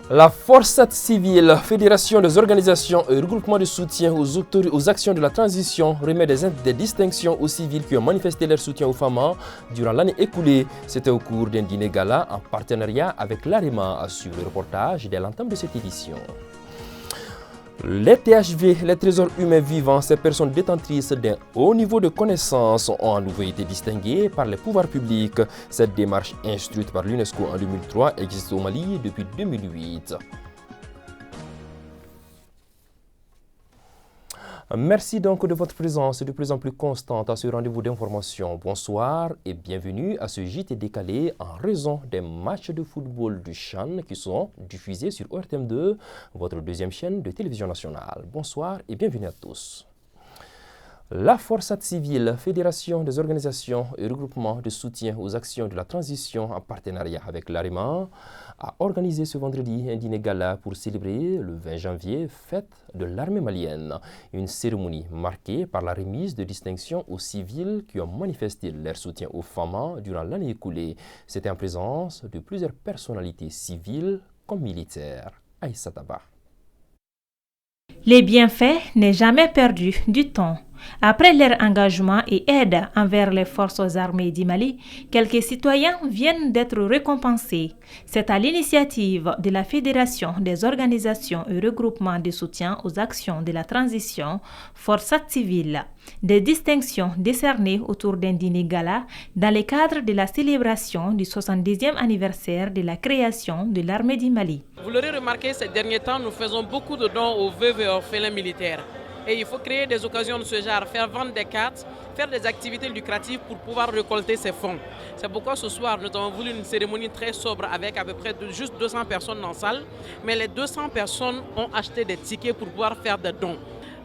La Forçat civile, fédération des organisations et regroupements de soutien aux actions de la transition, remet des distinctions aux civils qui ont manifesté leur soutien aux femmes durant l'année écoulée. C'était au cours d'un dîner gala en partenariat avec l'AREMA, assure le reportage dès l'entame de cette édition. Les THV, les trésors humains vivants, ces personnes détentrices d'un haut niveau de connaissances ont à nouveau été distinguées par les pouvoirs publics. Cette démarche, instruite par l'UNESCO en 2003, existe au Mali depuis 2008. Merci donc de votre présence de plus en plus constante à ce rendez-vous d'information. Bonsoir et bienvenue à ce JT décalé en raison des matchs de football du CHAN qui sont diffusés sur ORTM2, votre deuxième chaîne de télévision nationale. Bonsoir et bienvenue à tous. La Forçat civile, fédération des organisations et regroupements de soutien aux actions de la transition en partenariat avec l'AREMA, a organisé ce vendredi un dîner gala pour célébrer le 20 janvier, fête de l'armée malienne. Une cérémonie marquée par la remise de distinctions aux civils qui ont manifesté leur soutien aux femmes durant l'année écoulée. C'était en présence de plusieurs personnalités civiles comme militaires. Aïssa Taba. Les bienfaits n'est jamais perdu du temps. Après leur engagement et aide envers les forces armées du Mali, quelques citoyens viennent d'être récompensés. C'est à l'initiative de la Fédération des organisations et regroupements de soutien aux actions de la transition, Forçat civile, des distinctions décernées autour d'un dîner gala dans le cadre de la célébration du 70e anniversaire de la création de l'armée du Mali. Vous l'aurez remarqué, ces derniers temps, nous faisons beaucoup de dons aux veuves et orphelins militaires. Et il faut créer des occasions de ce genre, faire vendre des cartes, faire des activités lucratives pour pouvoir récolter ces fonds. C'est pourquoi ce soir, nous avons voulu une cérémonie très sobre avec à peu près juste 200 personnes dans la salle. Mais les 200 personnes ont acheté des tickets pour pouvoir faire des dons.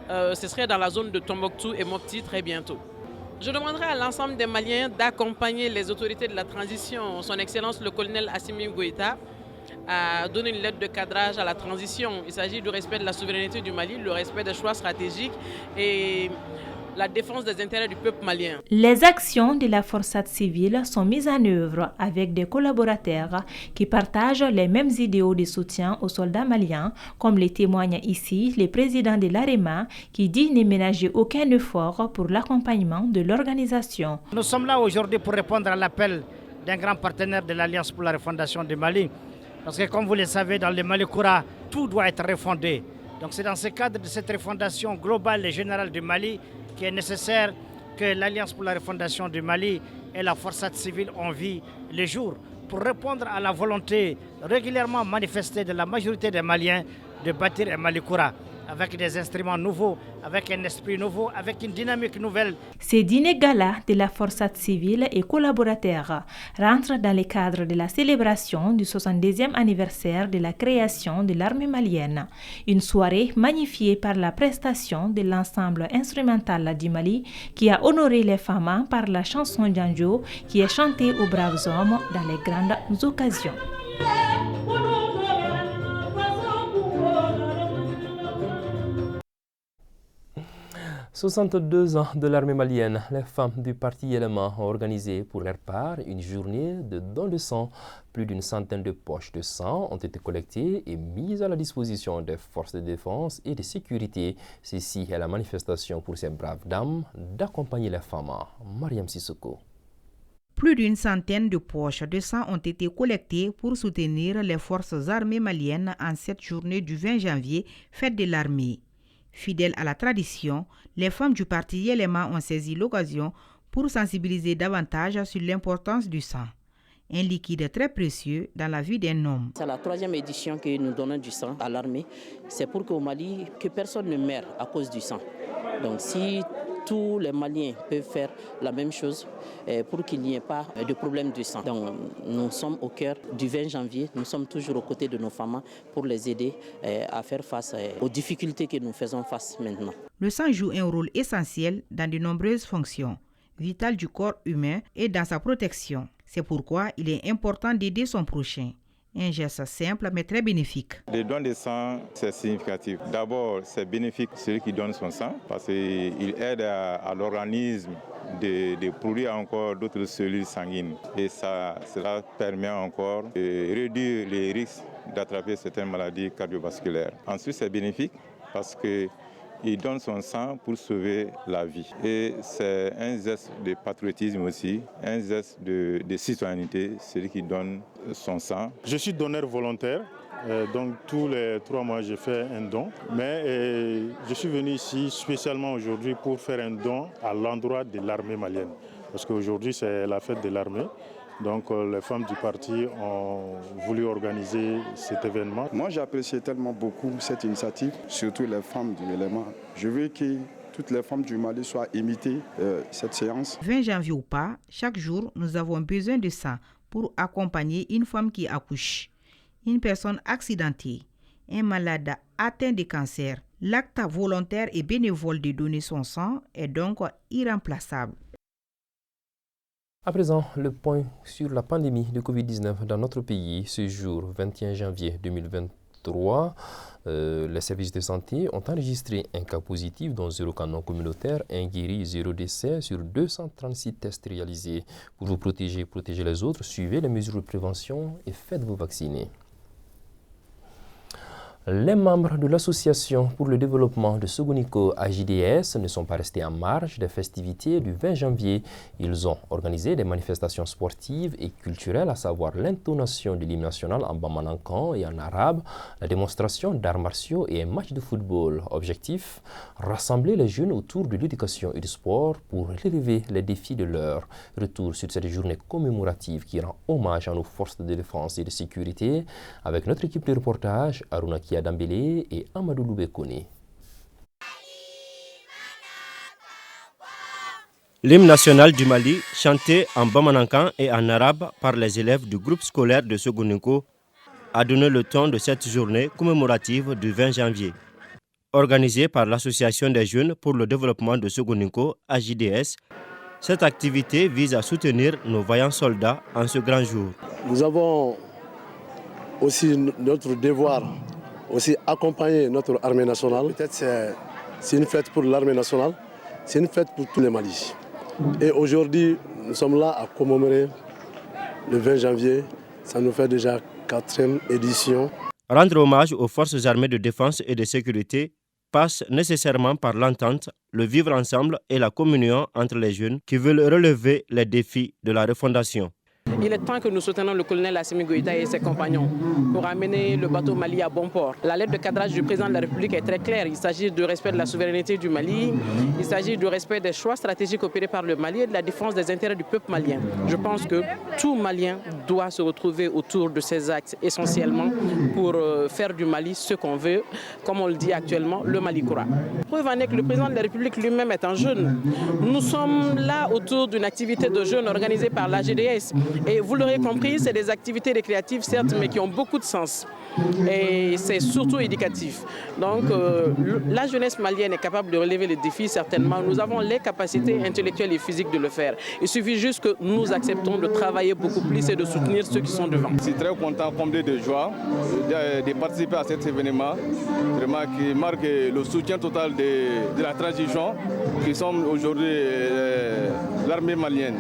Ce serait dans la zone de Tombouctou et Mopti très bientôt. Je demanderai à l'ensemble des Maliens d'accompagner les autorités de la transition, son Excellence le colonel Assimi Goïta, à donner une lettre de cadrage à la transition. Il s'agit du respect de la souveraineté du Mali, le respect des choix stratégiques et la défense des intérêts du peuple malien. Les actions de la Forçat civile sont mises en œuvre avec des collaborateurs qui partagent les mêmes idéaux de soutien aux soldats maliens, comme les témoigne ici le président de l'AREMA qui dit ne ménager aucun effort pour l'accompagnement de l'organisation. Nous sommes là aujourd'hui pour répondre à l'appel d'un grand partenaire de l'Alliance pour la refondation du Mali. Parce que comme vous le savez, dans le Mali Koura, tout doit être refondé. Donc c'est dans ce cadre de cette refondation globale et générale du Mali qu'il est nécessaire que l'Alliance pour la refondation du Mali et la Forçat civile en vie les jours pour répondre à la volonté régulièrement manifestée de la majorité des Maliens de bâtir un Mali Koura avec des instruments nouveaux, avec un esprit nouveau, avec une dynamique nouvelle. Ces dîners gala de la Forçat civile et collaborateurs rentrent dans le cadre de la célébration du 70e anniversaire de la création de l'armée malienne. Une soirée magnifiée par la prestation de l'ensemble instrumental du Mali qui a honoré les femmes par la chanson Djanjo qui est chantée aux braves hommes dans les grandes occasions. 62 ans de l'armée malienne, les femmes du parti Élément ont organisé pour leur part une journée de don de sang. Plus d'une centaine de poches de sang ont été collectées et mises à la disposition des forces de défense et de sécurité. Ceci est la manifestation pour ces braves dames d'accompagner les femmes. Mariam Sissoko. Plus d'une centaine de poches de sang ont été collectées pour soutenir les forces armées maliennes en cette journée du 20 janvier, fête de l'armée. Fidèles à la tradition, les femmes du parti Élément ont saisi l'occasion pour sensibiliser davantage sur l'importance du sang. Un liquide très précieux dans la vie d'un homme. C'est la 3e édition que nous donnons du sang à l'armée. C'est pour qu'au Mali, que personne ne meure à cause du sang. Donc si tous les Maliens peuvent faire la même chose pour qu'il n'y ait pas de problème de sang. Donc nous sommes au cœur du 20 janvier, nous sommes toujours aux côtés de nos femmes pour les aider à faire face aux difficultés que nous faisons face maintenant. Le sang joue un rôle essentiel dans de nombreuses fonctions vitales du corps humain et dans sa protection. C'est pourquoi il est important d'aider son prochain. Un geste simple mais très bénéfique. Le don de sang, c'est significatif. D'abord, c'est bénéfique celui qui donne son sang parce qu'il aide à l'organisme de produire encore d'autres cellules sanguines. Et cela permet encore de réduire les risques d'attraper certaines maladies cardiovasculaires. Ensuite, c'est bénéfique parce qu'il donne son sang pour sauver la vie. Et c'est un geste de patriotisme aussi, un geste de citoyenneté, celui qui donne son sang. Je suis donneur volontaire, donc tous les 3 mois je fais un don. Mais je suis venu ici spécialement aujourd'hui pour faire un don à l'endroit de l'armée malienne. Parce qu'aujourd'hui c'est la fête de l'armée. Donc les femmes du parti ont voulu organiser cet événement. Moi j'apprécie tellement beaucoup cette initiative, surtout les femmes du l'élément. Je veux que toutes les femmes du Mali soient imitées cette séance. 20 janvier ou pas, chaque jour nous avons besoin de ça pour accompagner une femme qui accouche, une personne accidentée, un malade atteint de cancer. L'acte volontaire et bénévole de donner son sang est donc irremplaçable. À présent, le point sur la pandémie de Covid-19 dans notre pays. Ce jour, 21 janvier 2023, les services de santé ont enregistré un cas positif, dont 0 cas non communautaire, 1 guéri, 0 décès sur 236 tests réalisés. Pour vous protéger les autres, suivez les mesures de prévention et faites-vous vacciner. Les membres de l'association pour le développement de Sogoniko AJDS ne sont pas restés en marge des festivités du 20 janvier. Ils ont organisé des manifestations sportives et culturelles, à savoir l'intonation de l'hymne national en bamanankan et en arabe, la démonstration d'arts martiaux et un match de football. Objectif, rassembler les jeunes autour de l'éducation et du sport pour relever les défis de l'heure. Retour sur cette journée commémorative qui rend hommage à nos forces de défense et de sécurité avec notre équipe de reportage, Aruna Dambélé et Amadou Loubekone. L'hymne national du Mali, chanté en bamanankan et en arabe par les élèves du groupe scolaire de Sogoniko, a donné le ton de cette journée commémorative du 20 janvier. Organisée par l'Association des jeunes pour le développement de Sogoniko, AJDS, cette activité vise à soutenir nos vaillants soldats en ce grand jour. Nous avons aussi notre devoir aussi accompagner notre armée nationale. Peut-être c'est une fête pour l'armée nationale, c'est une fête pour tous les Mali. Et aujourd'hui, nous sommes là à commémorer le 20 janvier. Ça nous fait déjà 4e édition. Rendre hommage aux forces armées de défense et de sécurité passe nécessairement par l'entente, le vivre ensemble et la communion entre les jeunes qui veulent relever les défis de la refondation. Il est temps que nous soutenons le colonel Assimi Goïta et ses compagnons pour amener le bateau Mali à bon port. La lettre de cadrage du président de la République est très claire. Il s'agit du respect de la souveraineté du Mali, il s'agit du respect des choix stratégiques opérés par le Mali et de la défense des intérêts du peuple malien. Je pense que tout Malien doit se retrouver autour de ces actes essentiellement pour faire du Mali ce qu'on veut, comme on le dit actuellement, le Mali Koura. Preuve en est que le président de la République lui-même est un jeune. Nous sommes là autour d'une activité de jeunes organisée par la GDS. Et vous l'aurez compris, c'est des activités récréatives, certes, mais qui ont beaucoup de sens. Et c'est surtout éducatif. Donc, la jeunesse malienne est capable de relever les défis, certainement. Nous avons les capacités intellectuelles et physiques de le faire. Il suffit juste que nous acceptons de travailler beaucoup plus et de soutenir ceux qui sont devant. Je suis très content, comblé de joie, de participer à cet événement, vraiment qui marque le soutien total de la transition, qui sommes aujourd'hui l'armée malienne.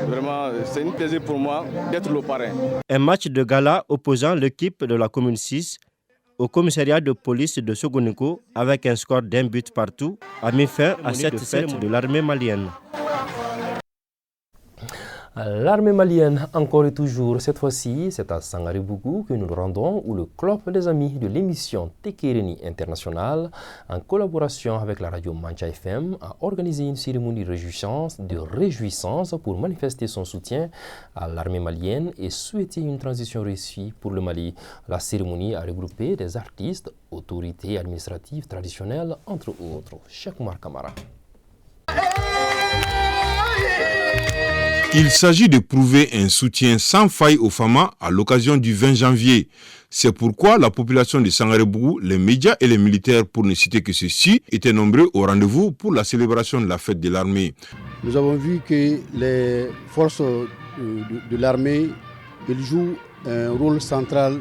Vraiment, c'est un plaisir pour moi d'être le parrain. Un match de gala opposant l'équipe de la commune 6 au commissariat de police de Sogoniko avec un score d'1 but partout a mis fin à cette fête de l'armée malienne. L'armée malienne, encore et toujours, cette fois-ci, c'est à Sangaré-Bougou que nous nous rendons, où le club des amis de l'émission Tekereni International, en collaboration avec la radio Mancha FM, a organisé une cérémonie de réjouissance pour manifester son soutien à l'armée malienne et souhaiter une transition réussie pour le Mali. La cérémonie a regroupé des artistes, autorités administratives traditionnelles, entre autres. Cheikh Oumar Kamara. Il s'agit de prouver un soutien sans faille aux FAMA à l'occasion du 20 janvier. C'est pourquoi la population de Sangaré-Bougou, les médias et les militaires, pour ne citer que ceux-ci, étaient nombreux au rendez-vous pour la célébration de la fête de l'armée. Nous avons vu que les forces de l'armée, ils jouent un rôle central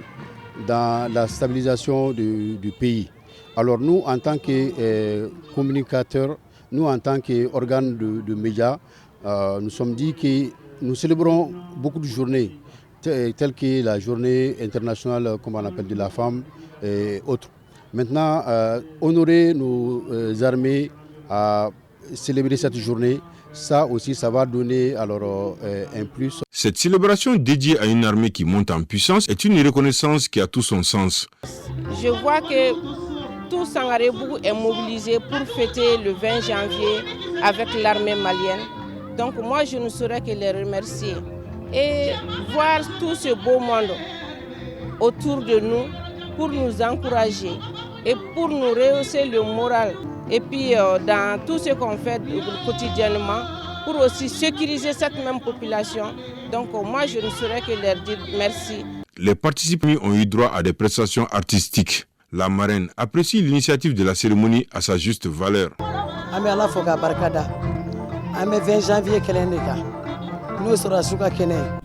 dans la stabilisation du pays. Alors nous, en tant que communicateurs, nous, en tant qu'organes de médias, nous sommes dit que nous célébrons beaucoup de journées, telles que la journée internationale, comme on appelle, de la femme et autres. Maintenant, honorer nos armées, à célébrer cette journée, ça aussi, ça va donner alors un plus. Cette célébration dédiée à une armée qui monte en puissance est une reconnaissance qui a tout son sens. Je vois que tout Sangaré-Bougou est mobilisé pour fêter le 20 janvier avec l'armée malienne. Donc moi, je ne saurais que les remercier. Et voir tout ce beau monde autour de nous pour nous encourager et pour nous rehausser le moral. Et puis dans tout ce qu'on fait quotidiennement, pour aussi sécuriser cette même population. Donc moi, je ne saurais que leur dire merci. Les participants ont eu droit à des prestations artistiques. La marraine apprécie l'initiative de la cérémonie à sa juste valeur.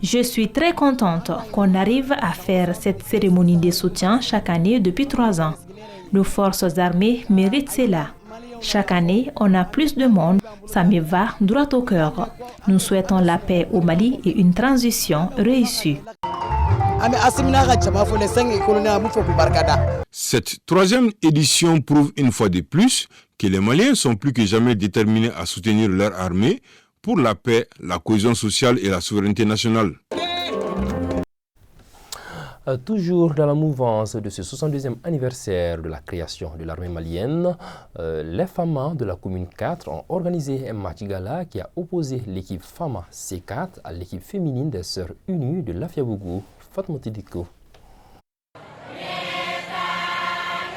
Je suis très contente qu'on arrive à faire cette cérémonie de soutien chaque année depuis 3 ans. Nos forces armées méritent cela. Chaque année, on a plus de monde, ça me va droit au cœur. Nous souhaitons la paix au Mali et une transition réussie. Cette 3e édition prouve une fois de plus que les Maliens sont plus que jamais déterminés à soutenir leur armée pour la paix, la cohésion sociale et la souveraineté nationale. Toujours dans la mouvance de ce 62e anniversaire de la création de l'armée malienne, les FAMA de la commune 4 ont organisé un match gala qui a opposé l'équipe FAMA C4 à l'équipe féminine des Sœurs Unies de Lafiabougou. Fatmata Diko.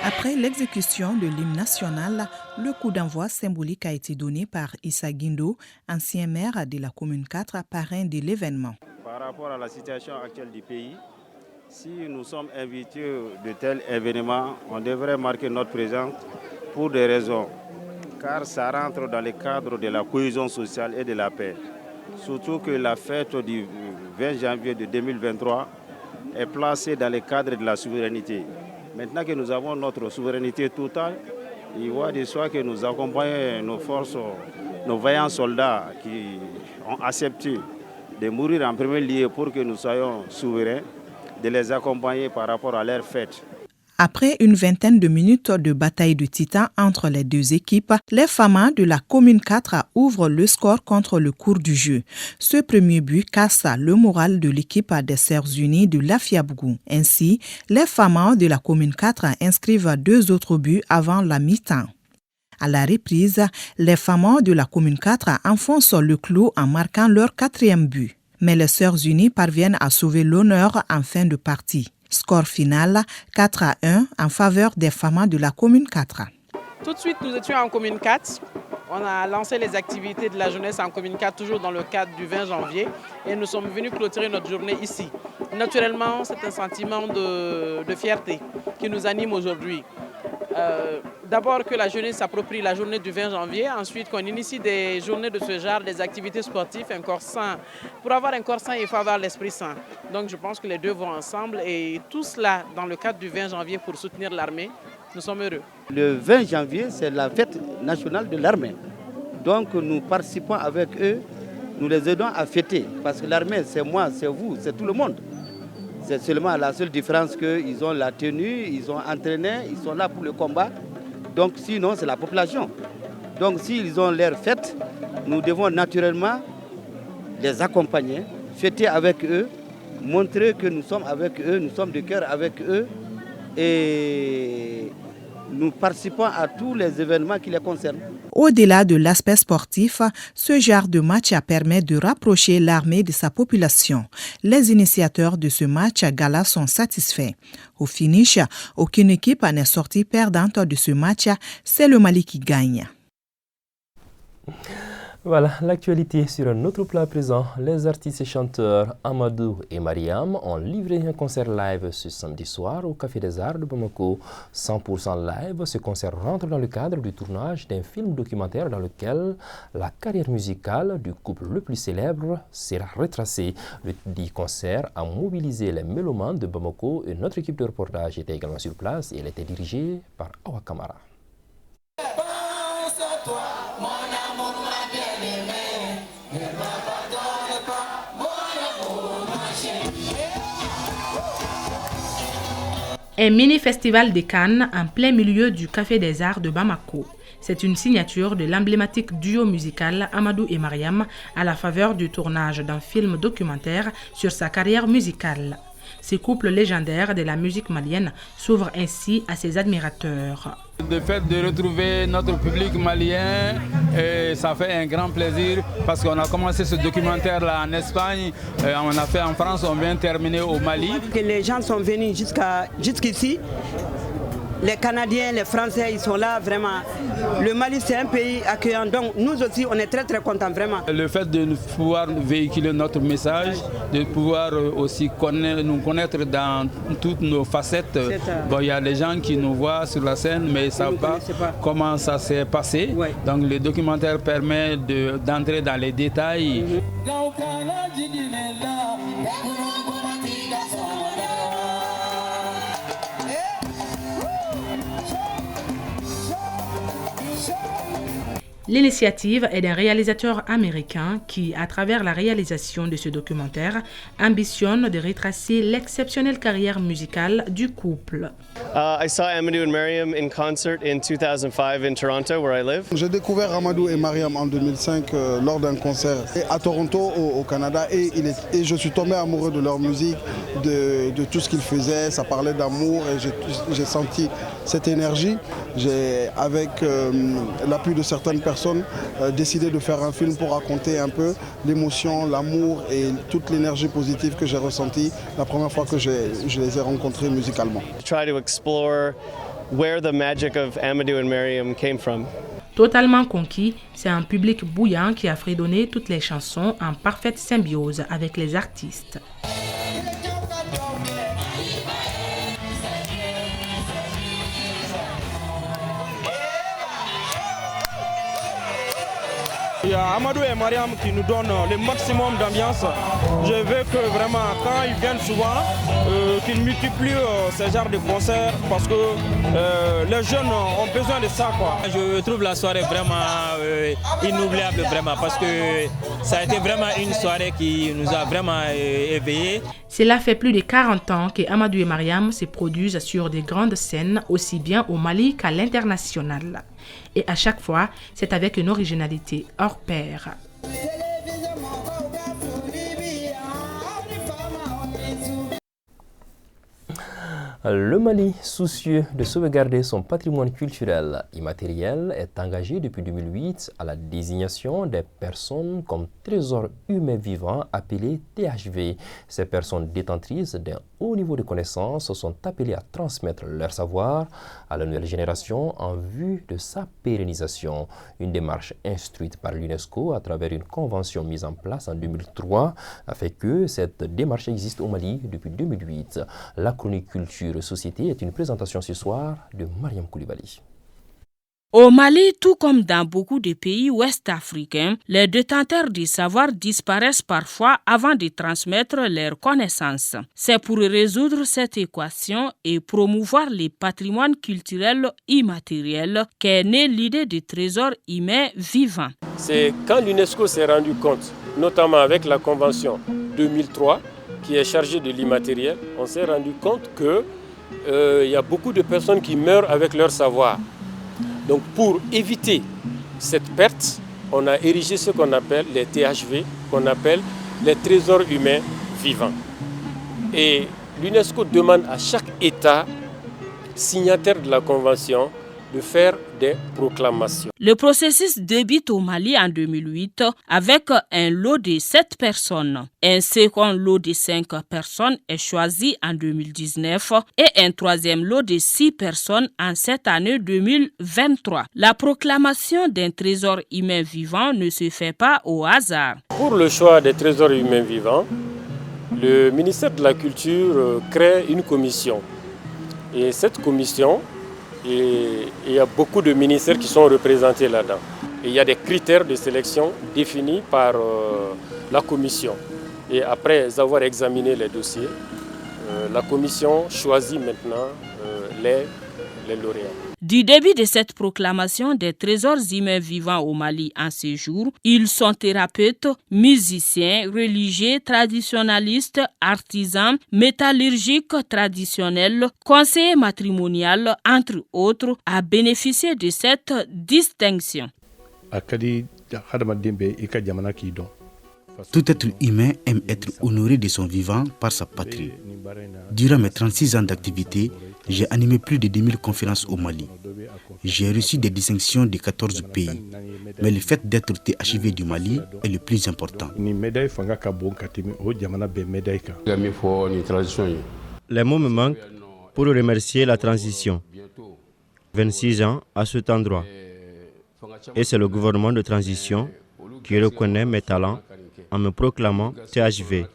Après l'exécution de l'hymne national, le coup d'envoi symbolique a été donné par Issa Guindo, ancien maire de la commune 4, parrain de l'événement. Par rapport à la situation actuelle du pays, si nous sommes invités de tels événements, on devrait marquer notre présence pour des raisons, car ça rentre dans le cadre de la cohésion sociale et de la paix. Surtout que la fête du 20 janvier de 2023 est placée dans le cadre de la souveraineté. Maintenant que nous avons notre souveraineté totale, il va de soi que nous accompagnons nos forces, nos vaillants soldats qui ont accepté de mourir en premier lieu pour que nous soyons souverains, de les accompagner par rapport à leur fête. Après une vingtaine de minutes de bataille de titans entre les deux équipes, les FAMA de la commune 4 ouvrent le score contre le cours du jeu. Ce premier but casse le moral de l'équipe des Sœurs Unies de Lafiabougou. Ainsi, les FAMA de la commune 4 inscrivent 2 autres buts avant la mi-temps. À la reprise, les FAMA de la commune 4 enfoncent le clou en marquant leur 4e but. Mais les Sœurs Unies parviennent à sauver l'honneur en fin de partie. Score final 4-1 en faveur des FAMA de la commune 4. Tout de suite, nous étions en commune 4. On a lancé les activités de la jeunesse en commune 4, toujours dans le cadre du 20 janvier. Et nous sommes venus clôturer notre journée ici. Naturellement, c'est un sentiment de fierté qui nous anime aujourd'hui. D'abord que la jeunesse s'approprie la journée du 20 janvier, ensuite qu'on initie des journées de ce genre, des activités sportives, un corps sain. Pour avoir un corps sain, il faut avoir l'esprit sain. Donc je pense que les deux vont ensemble et tout cela dans le cadre du 20 janvier pour soutenir l'armée. Nous sommes heureux. Le 20 janvier, c'est la fête nationale de l'armée. Donc nous participons avec eux, nous les aidons à fêter. Parce que l'armée, c'est moi, c'est vous, c'est tout le monde. C'est seulement la seule différence qu'ils ont la tenue, ils ont entraîné, ils sont là pour le combat. Donc sinon, c'est la population. Donc s'ils ont leur fête, nous devons naturellement les accompagner, fêter avec eux, montrer que nous sommes avec eux, nous sommes de cœur avec eux et nous participons à tous les événements qui les concernent. Au-delà de l'aspect sportif, ce genre de match permet de rapprocher l'armée de sa population. Les initiateurs de ce match gala sont satisfaits. Au finish, aucune équipe n'est sortie perdante de ce match. C'est le Mali qui gagne. Voilà, l'actualité sur un autre plat présent. Les artistes et chanteurs Amadou et Mariam ont livré un concert live ce samedi soir au Café des Arts de Bamako. 100% live, ce concert rentre dans le cadre du tournage d'un film documentaire dans lequel la carrière musicale du couple le plus célèbre sera retracée. Le dit concert a mobilisé les mélomanes de Bamako et notre équipe de reportage était également sur place et elle était dirigée par Awa Kamara. Un mini-festival de Cannes en plein milieu du Café des Arts de Bamako. C'est une signature de l'emblématique duo musical Amadou et Mariam à la faveur du tournage d'un film documentaire sur sa carrière musicale. Ce couple légendaire de la musique malienne s'ouvre ainsi à ses admirateurs. Le fait de retrouver notre public malien, ça fait un grand plaisir parce qu'on a commencé ce documentaire-là en Espagne, on a fait en France, on vient terminer au Mali. Que les gens sont venus jusqu'ici. Les Canadiens, les Français, ils sont là vraiment. Le Mali, c'est un pays accueillant. Donc nous aussi, on est très très contents vraiment. Le fait de pouvoir véhiculer notre message, de pouvoir aussi nous connaître dans toutes nos facettes. Bon, il y a des gens qui nous voient sur la scène, mais ils ne savent pas comment ça s'est passé. Ouais. Donc le documentaire permet d'entrer dans les détails. L'initiative est d'un réalisateur américain qui, à travers la réalisation de ce documentaire, ambitionne de retracer l'exceptionnelle carrière musicale du couple. I saw Amadou and Mariam in concert in 2005 in Toronto, where I live. J'ai découvert Amadou et Mariam en 2005 lors d'un concert à Toronto, au Canada, et je suis tombé amoureux de leur musique, de tout ce qu'ils faisaient. Ça parlait d'amour et j'ai senti cette énergie. J'ai, avec l'appui de certaines personnes, décidé de faire un film pour raconter un peu l'émotion, l'amour et toute l'énergie positive que j'ai ressentie la première fois que je les ai rencontrés musicalement. Try to explore where the magic of Amadou and Mariam came from. Totalement conquis, c'est un public bouillant qui a fredonné toutes les chansons en parfaite symbiose avec les artistes. Il y a Amadou et Mariam qui nous donnent le maximum d'ambiance. Je veux que vraiment, quand ils viennent souvent, qu'ils multiplient ce genre de concerts parce que les jeunes ont besoin de ça, quoi. Je trouve la soirée vraiment inoubliable, vraiment, parce que ça a été vraiment une soirée qui nous a vraiment éveillés. Cela fait plus de 40 ans que Amadou et Mariam se produisent sur des grandes scènes, aussi bien au Mali qu'à l'international. Et à chaque fois, c'est avec une originalité hors pair. Le Mali, soucieux de sauvegarder son patrimoine culturel immatériel, est engagé depuis 2008 à la désignation des personnes comme trésors humains vivants appelés THV. Ces personnes détentrices d'un haut niveau de connaissances sont appelées à transmettre leur savoir à la nouvelle génération en vue de sa pérennisation. Une démarche instruite par l'UNESCO à travers une convention mise en place en 2003 a fait que cette démarche existe au Mali depuis 2008. La chronique culture Société est une présentation ce soir de Mariam Koulibaly. Au Mali, tout comme dans beaucoup de pays ouest-africains, les détenteurs du savoir disparaissent parfois avant de transmettre leurs connaissances. C'est pour résoudre cette équation et promouvoir les patrimoines culturels immatériels qu'est née l'idée du trésor humain vivant. C'est quand l'UNESCO s'est rendu compte, notamment avec la Convention 2003, qui est chargée de l'immatériel, on s'est rendu compte que y a beaucoup de personnes qui meurent avec leur savoir. Donc pour éviter cette perte, on a érigé ce qu'on appelle les THV, qu'on appelle les trésors humains vivants. Et l'UNESCO demande à chaque État signataire de la Convention de faire des proclamations. Le processus débute au Mali en 2008 avec un lot de 7 personnes. Un second lot de 5 personnes est choisi en 2019 et un troisième lot de 6 personnes en cette année 2023. La proclamation d'un trésor humain vivant ne se fait pas au hasard. Pour le choix des trésors humains vivants, le ministère de la Culture crée une commission. Et cette commission, il y a beaucoup de ministères qui sont représentés là-dedans. Et il y a des critères de sélection définis par la commission. Et après avoir examiné les dossiers, la commission choisit maintenant les lauréats. Du début de cette proclamation des trésors humains vivants au Mali en ce jour, ils sont thérapeutes, musiciens, religieux, traditionnalistes, artisans, métallurgiques traditionnels, conseillers matrimoniaux, entre autres, à bénéficier de cette distinction. Tout être humain aime être honoré de son vivant par sa patrie. Durant mes 36 ans d'activité, j'ai animé plus de 2000 conférences au Mali. J'ai reçu des distinctions de 14 pays. Mais le fait d'être THV du Mali est le plus important. Les mots me manquent pour remercier la transition. 26 ans à cet endroit. Et c'est le gouvernement de transition qui reconnaît mes talents en me proclamant THV.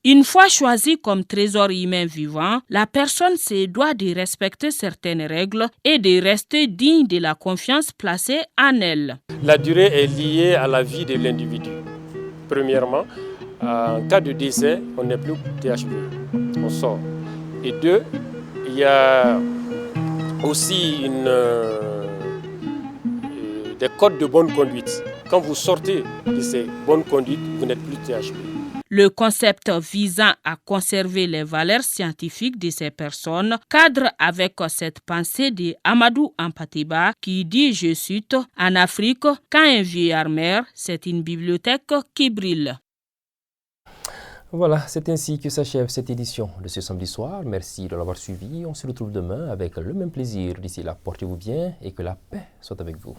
Une fois choisi comme trésor humain vivant, la personne se doit de respecter certaines règles et de rester digne de la confiance placée en elle. La durée est liée à la vie de l'individu. Premièrement, en cas de décès, on n'est plus THV, on sort. Et deux, il y a aussi des codes de bonne conduite. Quand vous sortez de ces bonnes conduites, vous n'êtes plus THV. Le concept visant à conserver les valeurs scientifiques de ces personnes cadre avec cette pensée de Amadou Ampateba qui dit, je cite, « En Afrique, quand un vieillard meurt, c'est une bibliothèque qui brille ». Voilà, c'est ainsi que s'achève cette édition de ce samedi soir. Merci de l'avoir suivi. On se retrouve demain avec le même plaisir. D'ici là, portez-vous bien et que la paix soit avec vous.